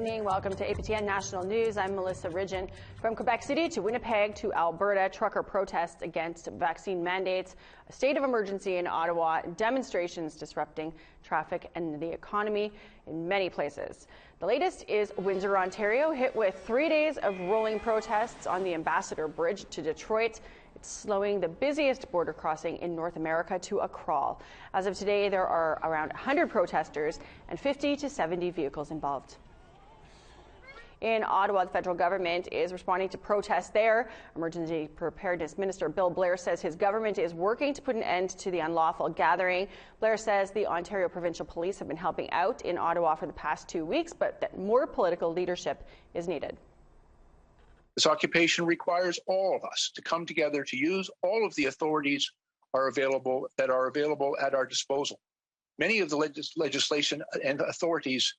evening. Welcome to APTN National News. I'm Melissa Ridgen. From Quebec City to Winnipeg to Alberta, trucker protests against vaccine mandates, a state of emergency in Ottawa, demonstrations disrupting traffic and the economy in many places. The latest is Windsor, Ontario, hit with 3 days of rolling protests on the Ambassador Bridge to Detroit. It's slowing the busiest border crossing in North America to a crawl. As of today, there are around 100 protesters and 50 to 70 vehicles involved. In Ottawa, the federal government is responding to protests there. Emergency Preparedness Minister Bill Blair says his government is working to put an end to the unlawful gathering. Blair says the Ontario Provincial Police have been helping out in Ottawa for the past 2 weeks, but that more political leadership is needed. This occupation requires all of us to come together to use all of the authorities that are available at our disposal. Many of the legislation and authorities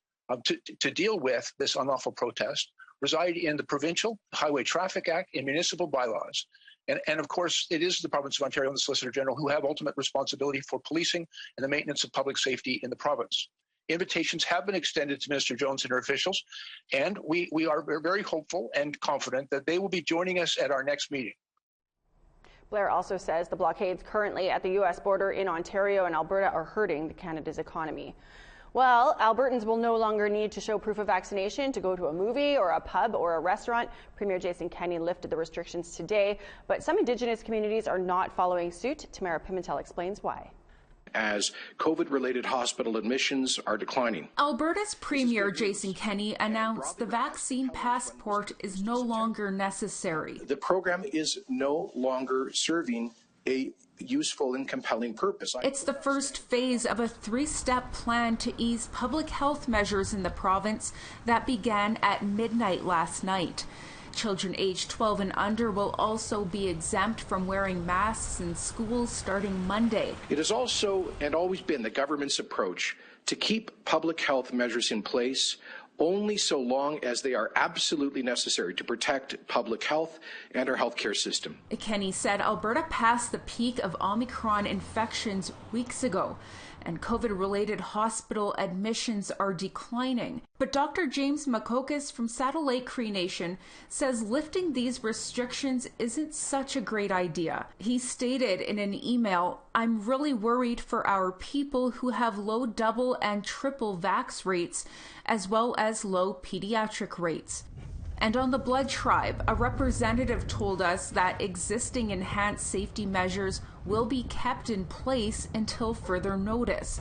to deal with this unlawful protest reside in the Provincial Highway Traffic Act and municipal bylaws. And of course, it is the province of Ontario and the Solicitor General who have ultimate responsibility for policing and the maintenance of public safety in the province. Invitations have been extended to Minister Jones and her officials, and we are very hopeful and confident that they will be joining us at our next meeting. Blair also says the blockades currently at the U.S. border in Ontario and Alberta are hurting Canada's economy. Well, Albertans will no longer need to show proof of vaccination to go to a movie or a pub or a restaurant. Premier Jason Kenney lifted the restrictions today, but some Indigenous communities are not following suit. Tamara Pimentel explains why. As COVID-related hospital admissions are declining. Alberta's Premier Jason Kenney announced the vaccine passport is no longer necessary. The program is no longer serving a useful and compelling purpose. It's the first phase of a 3-step plan to ease public health measures in the province that began at midnight last night. Children aged 12 and under will also be exempt from wearing masks in schools starting Monday. It has also and always been the government's approach to keep public health measures in place only so long as they are absolutely necessary to protect public health and our healthcare system. Kenney said Alberta passed the peak of Omicron infections weeks ago, and COVID-related hospital admissions are declining. But Dr. James Makokis from Saddle Lake Cree Nation says lifting these restrictions isn't such a great idea. He stated in an email, "I'm really worried for our people who have low double and triple vax rates, as well as low pediatric rates." And on the Blood Tribe, a representative told us that existing enhanced safety measures will be kept in place until further notice.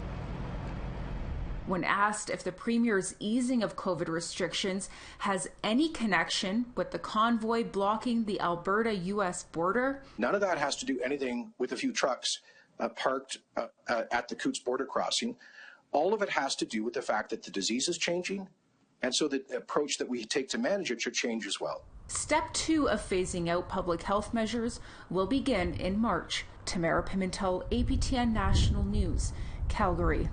When asked if the Premier's easing of COVID restrictions has any connection with the convoy blocking the Alberta-U.S. border, none of that has to do anything with a few trucks parked at the Coots border crossing. All of it has to do with the fact that the disease is changing, and so the approach that we take to manage it should change as well. Step 2 of phasing out public health measures will begin in March. Tamara Pimentel, APTN National News, Calgary.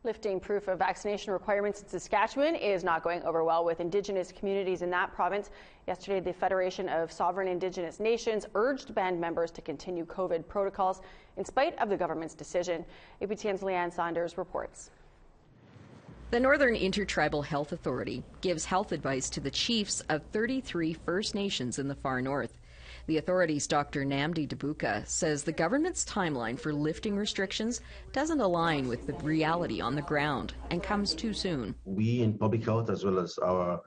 Lifting proof of vaccination requirements in Saskatchewan is not going over well with Indigenous communities in that province. Yesterday, the Federation of Sovereign Indigenous Nations urged band members to continue COVID protocols in spite of the government's decision. APTN's Leanne Saunders reports. The Northern Intertribal Health Authority gives health advice to the chiefs of 33 First Nations in the far north. The authority's Dr. Namdi Dabuka says the government's timeline for lifting restrictions doesn't align with the reality on the ground and comes too soon. We in public health, as well as our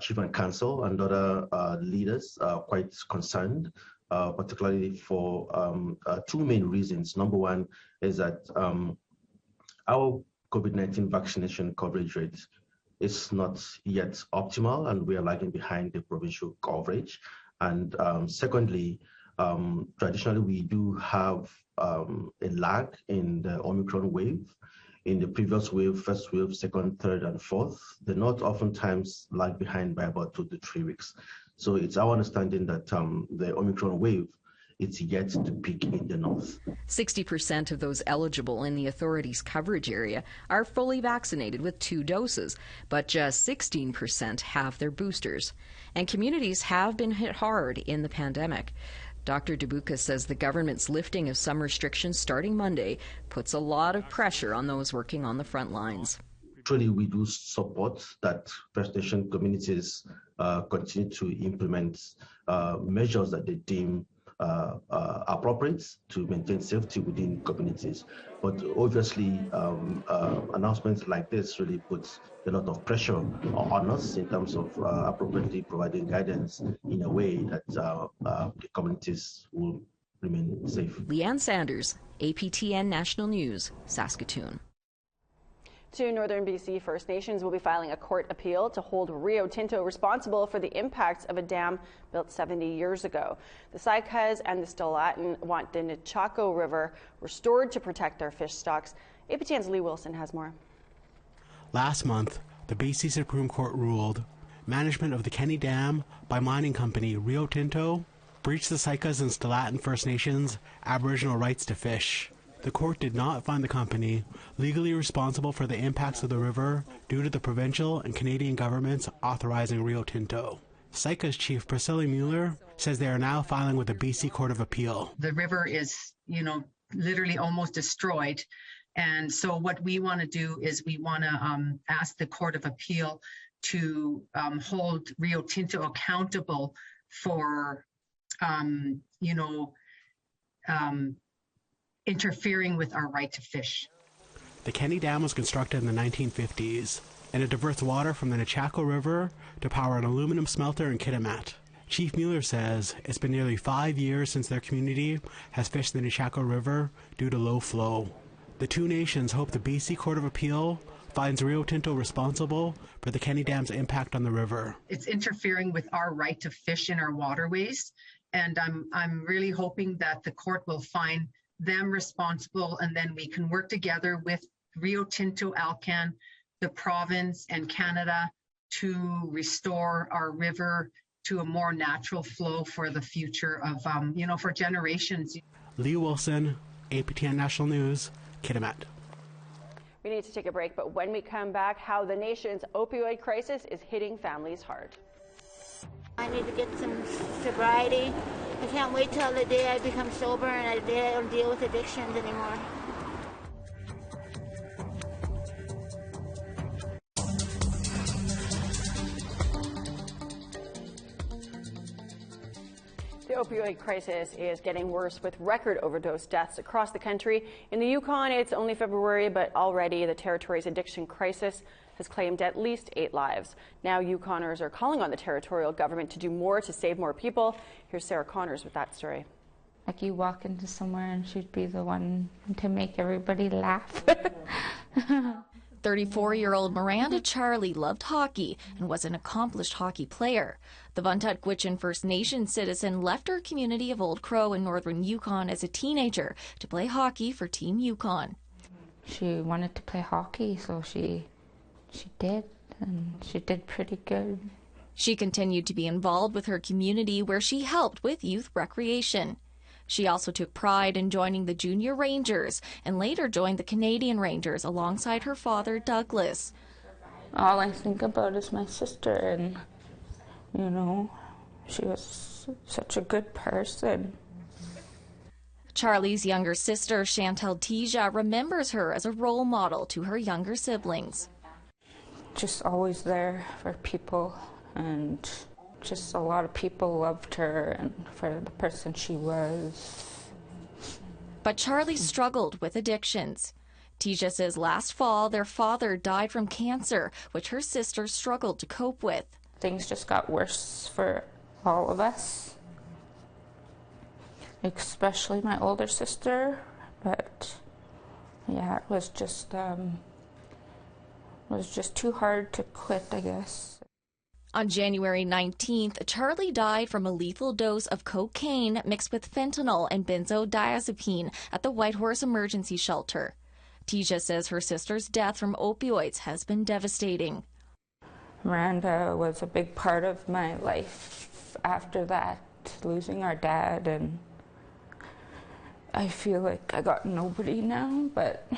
chief and council and other leaders, are quite concerned, particularly for 2 main reasons. Number one is that our COVID-19 vaccination coverage rate is not yet optimal, and we are lagging behind the provincial coverage. And secondly, traditionally, we do have a lag in the Omicron wave. In the previous wave, first wave, second, third, and fourth, the North oftentimes lag behind by about 2 to 3 weeks. So it's our understanding that the Omicron wave, it's yet to peak in the North. 60% of those eligible in the authority's coverage area are fully vaccinated with 2 doses, but just 16% have their boosters. And communities have been hit hard in the pandemic. Dr. Dabuka says the government's lifting of some restrictions starting Monday puts a lot of pressure on those working on the front lines. truly we do support that First Nation communities continue to implement measures that they deem appropriate to maintain safety within communities. But obviously, announcements like this really puts a lot of pressure on us in terms of appropriately providing guidance in a way that the communities will remain safe. Leanne Sanders, APTN National News, Saskatoon. Two Northern BC First Nations will be filing a court appeal to hold Rio Tinto responsible for the impacts of a dam built 70 years ago. The Saikas and the Stalatin want the Nechako River restored to protect their fish stocks. APTN's Lee Wilson has more. Last month, the BC Supreme Court ruled management of the Kenny Dam by mining company Rio Tinto breached the Saikas and Stalatin First Nations Aboriginal rights to fish. The court did not find the company legally responsible for the impacts of the river due to the provincial and Canadian governments authorizing Rio Tinto. Saikas Chief Priscilla Mueller says they are now filing with the BC Court of Appeal. The river is, literally almost destroyed. And so what we want to do is we want to ask the Court of Appeal to hold Rio Tinto accountable for, interfering with our right to fish. The Kenny Dam was constructed in the 1950s, and it diverts water from the Nechako River to power an aluminum smelter in Kitimat. Chief Mueller says it's been nearly 5 years since their community has fished the Nechako River due to low flow. The two nations hope the BC Court of Appeal finds Rio Tinto responsible for the Kenny Dam's impact on the river. It's interfering with our right to fish in our waterways, and I'm really hoping that the court will find them responsible, and then we can work together with Rio Tinto, Alcan, the province, and Canada to restore our river to a more natural flow for the future of, for generations. Lee Wilson, APTN National News, Kitimat. We need to take a break, but when we come back, how the nation's opioid crisis is hitting families hard. I need to get some sobriety. I can't wait till the day I become sober and the day I don't deal with addictions anymore. The opioid crisis is getting worse with record overdose deaths across the country. In the Yukon, it's only February, but already the territory's addiction crisis has claimed at least 8 lives. Now Yukoners are calling on the territorial government to do more to save more people. Here's Sarah Connors with that story. Like you walk into somewhere and she'd be the one to make everybody laugh. 34-year-old Miranda Charlie loved hockey and was an accomplished hockey player. The Vuntut Gwitchin First Nation citizen left her community of Old Crow in northern Yukon as a teenager to play hockey for Team Yukon. She wanted to play hockey, so she did, and she did pretty good. She continued to be involved with her community where she helped with youth recreation. She also took pride in joining the Junior Rangers and later joined the Canadian Rangers alongside her father, Douglas. All I think about is my sister, and, she was such a good person. Charlie's younger sister, Chantal Tija, remembers her as a role model to her younger siblings. Just always there for people, and just a lot of people loved her and for the person she was. But Charlie struggled with addictions. Tija says last fall their father died from cancer, which her sister struggled to cope with. Things just got worse for all of us, especially my older sister. But yeah, it was just too hard to quit, I guess. On January 19th, Charlie died from a lethal dose of cocaine mixed with fentanyl and benzodiazepine at the Whitehorse Emergency Shelter. Tija says her sister's death from opioids has been devastating. Miranda was a big part of my life after that, losing our dad, and I feel like I got nobody now, but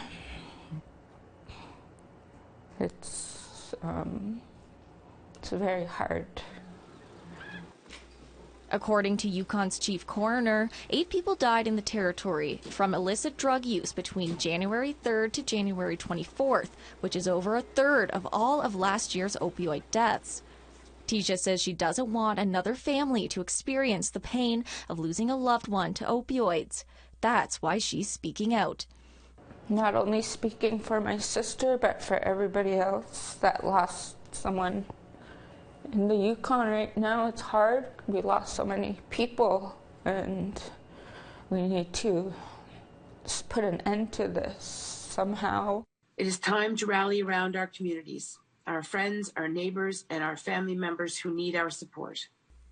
it's very hard. According to Yukon's chief coroner, 8 people died in the territory from illicit drug use between January 3rd to January 24th, which is over a third of all of last year's opioid deaths. Tisha says she doesn't want another family to experience the pain of losing a loved one to opioids. That's why she's speaking out. Not only speaking for my sister, but for everybody else that lost someone. In the Yukon right now, it's hard. We lost so many people, and we need to just put an end to this somehow. It is time to rally around our communities, our friends, our neighbors, and our family members who need our support.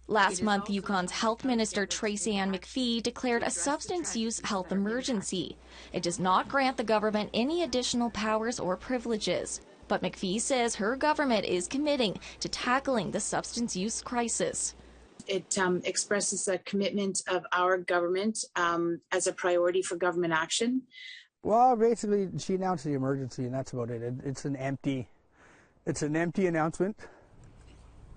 Last month, Yukon's Health Minister Tracy Ann McPhee declared a substance use health emergency. It does not grant the government any additional powers or privileges. But McPhee says her government is committing to tackling the substance use crisis. It expresses a commitment of our government as a priority for government action. Well, basically, she announced the emergency, and that's about it. It's an empty announcement.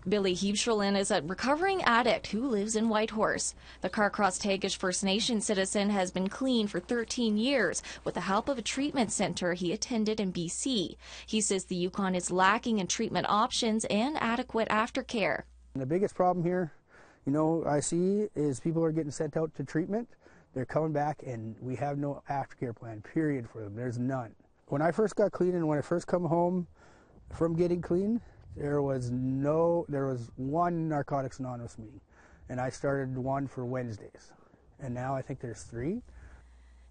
Billy Hebschrelin is a recovering addict who lives in Whitehorse. The Carcross-Tagish First Nation citizen has been clean for 13 years with the help of a treatment center he attended in BC. He says the Yukon is lacking in treatment options and adequate aftercare. The biggest problem here, I see is people are getting sent out to treatment. They're coming back, and we have no aftercare plan, period, for them. There's none. When I first got clean and when I first come home from getting clean, there was one Narcotics Anonymous meeting, and I started one for Wednesdays, and now I think there's 3.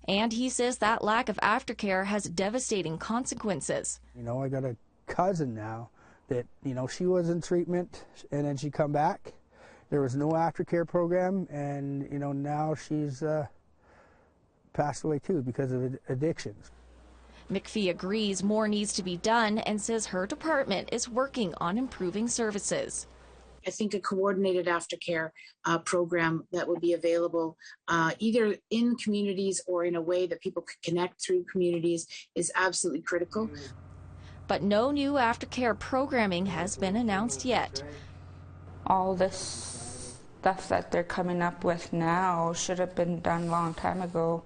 And he says that lack of aftercare has devastating consequences. I got a cousin now that, she was in treatment, and then she come back. There was no aftercare program, and, now she's passed away too because of addictions. McPhee agrees more needs to be done and says her department is working on improving services. I think a coordinated aftercare program that would be available either in communities or in a way that people could connect through communities is absolutely critical. But no new aftercare programming has been announced yet. All this stuff that they're coming up with now should have been done a long time ago.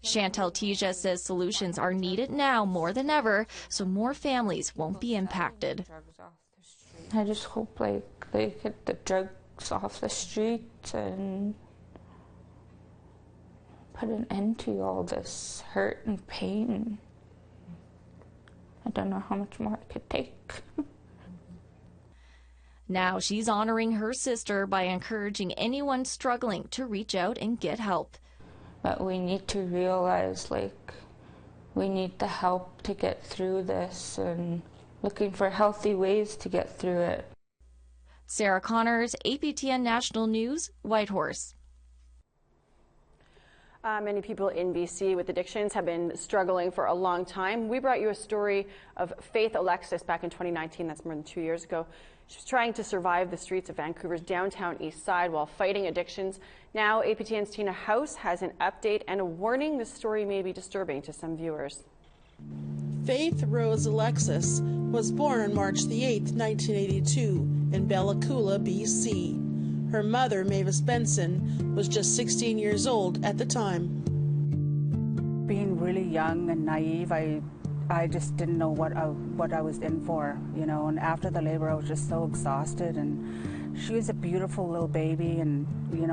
Chantal Tisha says solutions are needed now more than ever, so more families won't be impacted. I just hope they get the drugs off the streets and put an end to all this hurt and pain. I don't know how much more I could take. Now she's honoring her sister by encouraging anyone struggling to reach out and get help. But we need to realize, we need the help to get through this and looking for healthy ways to get through it. Sarah Connors, APTN National News, Whitehorse. Many people in BC with addictions have been struggling for a long time. We brought you a story of Faith Alexis back in 2019. That's more than 2 years ago. She was trying to survive the streets of Vancouver's downtown east side while fighting addictions. Now, APTN's Tina House has an update and a warning. This story may be disturbing to some viewers. Faith Rose Alexis was born on March the 8th, 1982 in Bella Coola, BC. Her mother, Mavis Benson, was just 16 years old at the time. Being really young and naive, I just didn't know what I was in for, and after the labor I was just so exhausted, and she was a beautiful little baby, and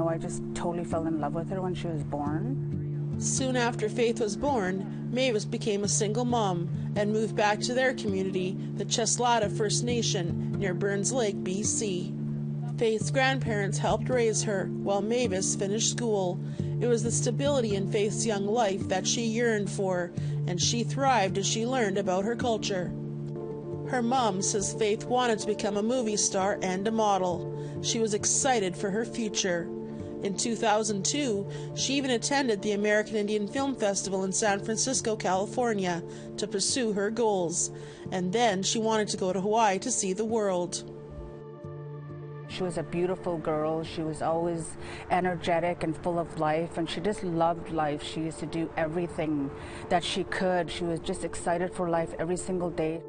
I just totally fell in love with her when she was born. Soon after Faith was born, Mavis became a single mom and moved back to their community, the Cheslata First Nation, near Burns Lake, BC. Faith's grandparents helped raise her while Mavis finished school. It was the stability in Faith's young life that she yearned for, and she thrived as she learned about her culture. Her mom says Faith wanted to become a movie star and a model. She was excited for her future. In 2002, she even attended the American Indian Film Festival in San Francisco, California, to pursue her goals. And then she wanted to go to Hawaii to see the world. She was a beautiful girl. She was always energetic and full of life, and she just loved life. She used to do everything that she could. She was just excited for life every single day.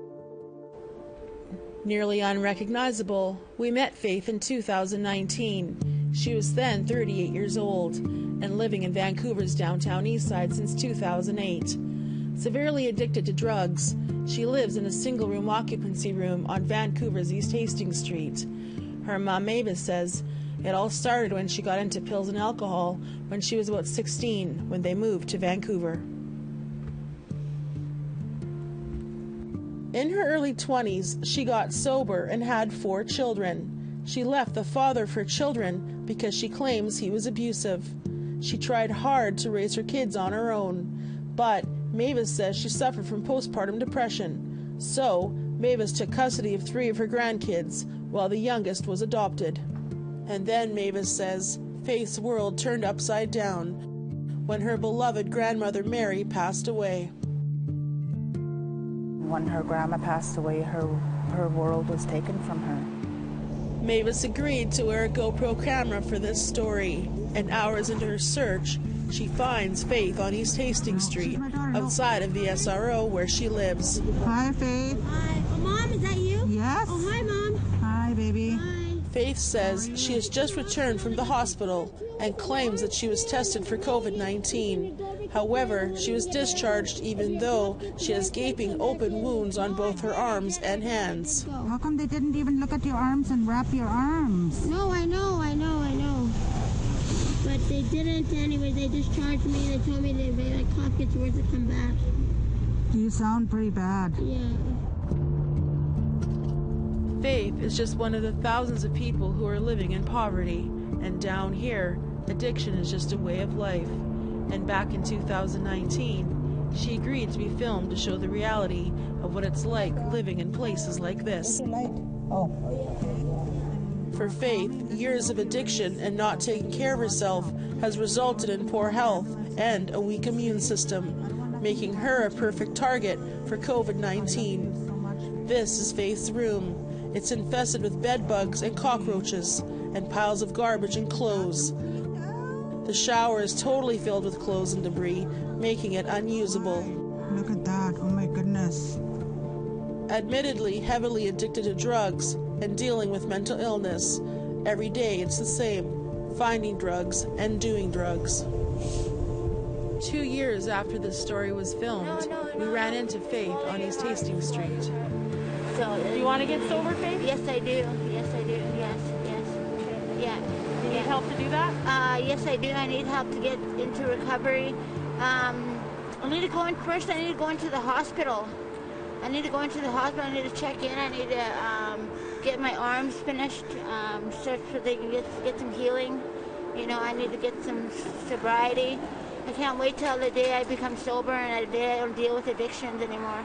Nearly unrecognizable, we met Faith in 2019. She was then 38 years old and living in Vancouver's downtown east side since 2008. Severely addicted to drugs, she lives in a single-room occupancy room on Vancouver's East Hastings Street. Her mom Mavis says it all started when she got into pills and alcohol when she was about 16 when they moved to Vancouver. In her early 20s, she got sober and had 4 children. She left the father of her children because she claims he was abusive. She tried hard to raise her kids on her own, but Mavis says she suffered from postpartum depression. So, Mavis took custody of 3 of her grandkids, while the youngest was adopted. And then, Mavis says, Faith's world turned upside down when her beloved grandmother Mary passed away. When her grandma passed away, her world was taken from her. Mavis agreed to wear a GoPro camera for this story, and hours into her search, she finds Faith on East Hastings Street, outside of the SRO where she lives. Hi, Faith. Hi. Oh, Mom, is that you? Yes. Oh, hi, Mom. Hi, baby. Hi. Faith says she has just returned from the hospital and claims that she was tested for COVID-19. However, she was discharged even though she has gaping open wounds on both her arms and hands. How come they didn't even look at your arms and wrap your arms? No, I know. But they didn't anyway. They discharged me. They told me they cough gets worse to come back. You sound pretty bad. Yeah. Faith is just one of the thousands of people who are living in poverty, and down here, addiction is just a way of life. And back in 2019, she agreed to be filmed to show the reality of what it's like living in places like this. For Faith, years of addiction and not taking care of herself has resulted in poor health and a weak immune system, making her a perfect target for COVID-19. This is Faith's room. It's infested with bed bugs and cockroaches and piles of garbage and clothes. The shower is totally filled with clothes and debris, making it unusable. Look at that. Oh my goodness. Admittedly heavily addicted to drugs and dealing with mental illness, every day it's the same, finding drugs and doing drugs. 2 years after this story was filmed, we ran into Faith on East Hastings Street. So, do you want to get sober, Faith? Yes, I do. Yes. Yeah. Do you need help to do that? Yes, I do. I need help to get into recovery. I need to go in first. I need to go into the hospital. I need to check in. I need to get my arms finished, so they can get some healing. You know, I need to get some sobriety. I can't wait till the day I become sober and the day I don't deal with addictions anymore.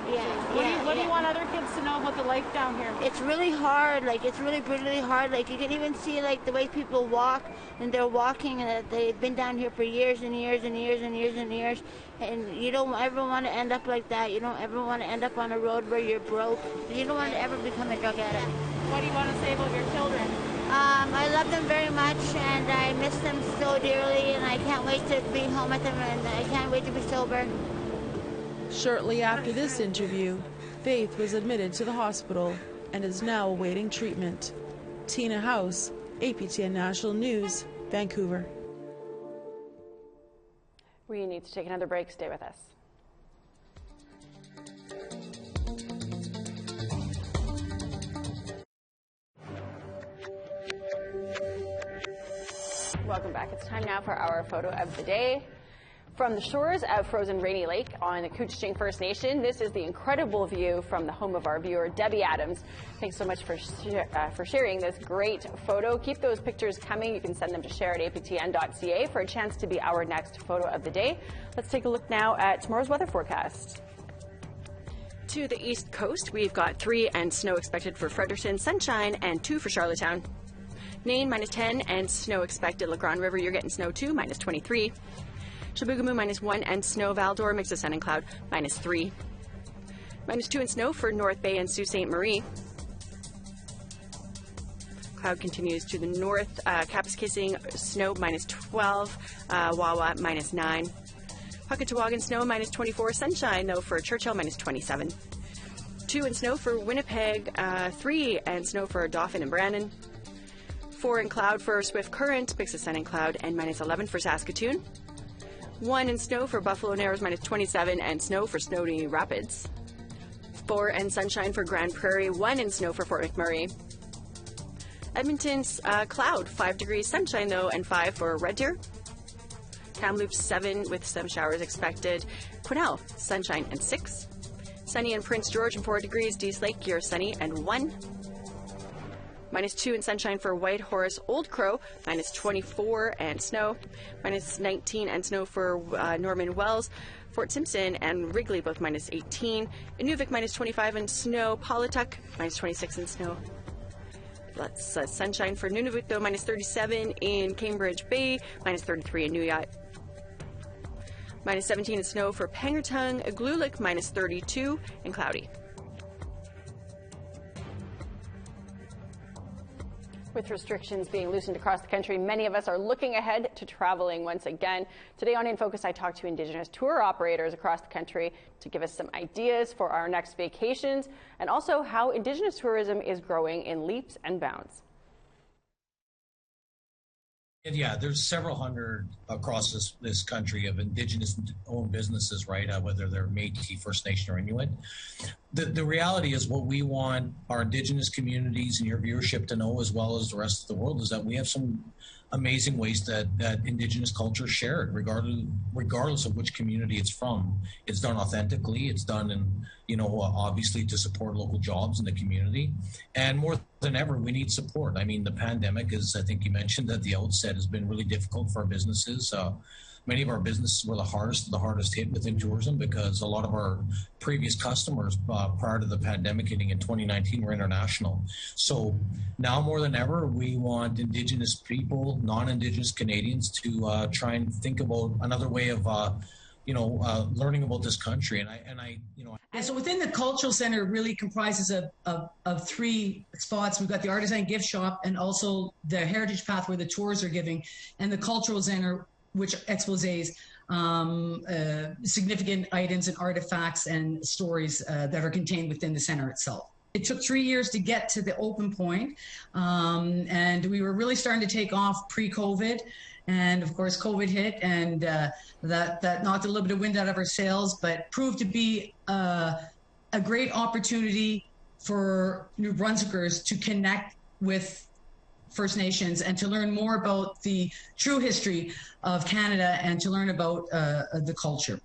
What do you want other kids to know about the life down here? It's really hard. It's really brutally hard. You can even see the way people walk, and they're walking, and they've been down here for years and years and years and years and years. And you don't ever want to end up like that. You don't ever want to end up on a road where you're broke. You don't want to ever become a drug addict. What do you want to say about your children? I love them very much, and I miss them so dearly, and I can't wait to be home with them, and I can't wait to be sober. Shortly after this interview, Faith was admitted to the hospital and is now awaiting treatment. Tina House, APTN National News, Vancouver. We need to take another break. Stay with us. Welcome back. It's time now for our photo of the day. From the shores of frozen Rainy Lake on the Couchiching First Nation, this is the incredible view from the home of our viewer, Debbie Adams. Thanks so much for sharing this great photo. Keep those pictures coming. You can send them to share@aptn.ca for a chance to be our next photo of the day. Let's take a look now at tomorrow's weather forecast. To the east coast, we've got 3 and snow expected for Fredericton, sunshine, and 2 for Charlottetown. Nain, -10, and snow expected. La Grande River, you're getting snow too, -23. Chibougamau, -1, and snow. Val-d'Or, mix of sun and cloud, -3. -2 and snow for North Bay and Sault Ste. Marie. Cloud continues to the north. Kapuskasing, snow, -12. Wawa, -9. Puckatawagan, snow, -24. Sunshine, though, for Churchill, -27. 2 and snow for Winnipeg. 3 and snow for Dauphin and Brandon. 4 in cloud for Swift Current, mix of sun and cloud, and -11 for Saskatoon. 1 in snow for Buffalo Narrows, -27, and snow for Snowy Rapids. 4 and sunshine for Grand Prairie, 1 in snow for Fort McMurray. Edmonton's cloud, 5 degrees, sunshine though, and 5 for Red Deer. Kamloops 7 with some showers expected. Quesnel, sunshine and 6. Sunny in Prince George and 4 degrees. Dease Lake, you're sunny and 1. -2 and sunshine for Whitehorse, Old Crow, -24 and snow. -19 and snow for Norman Wells, Fort Simpson and Wrigley, both -18. Inuvik, -25 and snow. Paulituck, -26 and snow. That's sunshine for Nunavut, though, -37 in Cambridge Bay, -33 in Nuyot. -17 in snow for Pangertung, Igloolik, -32 and cloudy. With restrictions being loosened across the country, many of us are looking ahead to traveling once again. Today on In Focus, I talked to Indigenous tour operators across the country to give us some ideas for our next vacations and also how Indigenous tourism is growing in leaps and bounds. Yeah, there's several hundred across this country of Indigenous-owned businesses, right? Whether they're Métis, First Nation, or Inuit. The reality is, what we want our Indigenous communities and your viewership to know, as well as the rest of the world, is that we have some amazing ways that Indigenous culture is shared, regardless of which community it's from. It's done authentically. It's done in, obviously to support local jobs in the community. And more than ever, we need support. I mean, the pandemic, as I think you mentioned at the outset, has been really difficult for our businesses. Many of our businesses were the hardest hit within tourism, because a lot of our previous customers prior to the pandemic hitting in 2019 were international. So now more than ever, we want Indigenous people, non-Indigenous Canadians to try and think about another way of learning about this country. And so within the cultural center, really comprises of 3 spots. We've got the artisan gift shop and also the heritage path where the tours are giving, and the cultural center, which exposes significant items and artifacts and stories that are contained within the center itself. It took 3 years to get to the open point, and we were really starting to take off pre-COVID. And of course, COVID hit, and that knocked a little bit of wind out of our sails, but proved to be a great opportunity for New Brunswickers to connect with First Nations and to learn more about the true history of Canada and to learn about the culture.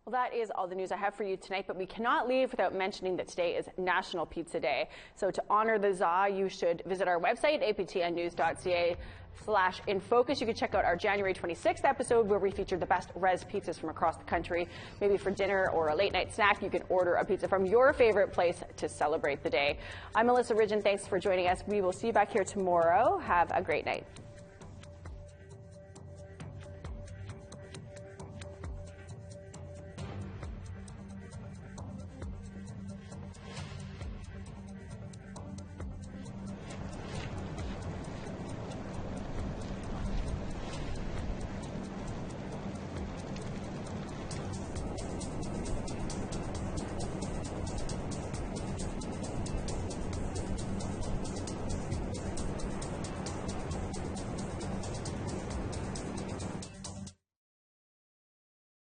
Well, that is all the news I have for you tonight, but we cannot leave without mentioning that today is National Pizza Day. So to honor the ZA, you should visit our website, aptnnews.ca/infocus. You can check out our January 26th episode where we featured the best res pizzas from across the country. Maybe for dinner or a late night snack, you can order a pizza from your favorite place to celebrate the day. I'm Melissa Ridgen. Thanks for joining us. We will see you back here tomorrow. Have a great night.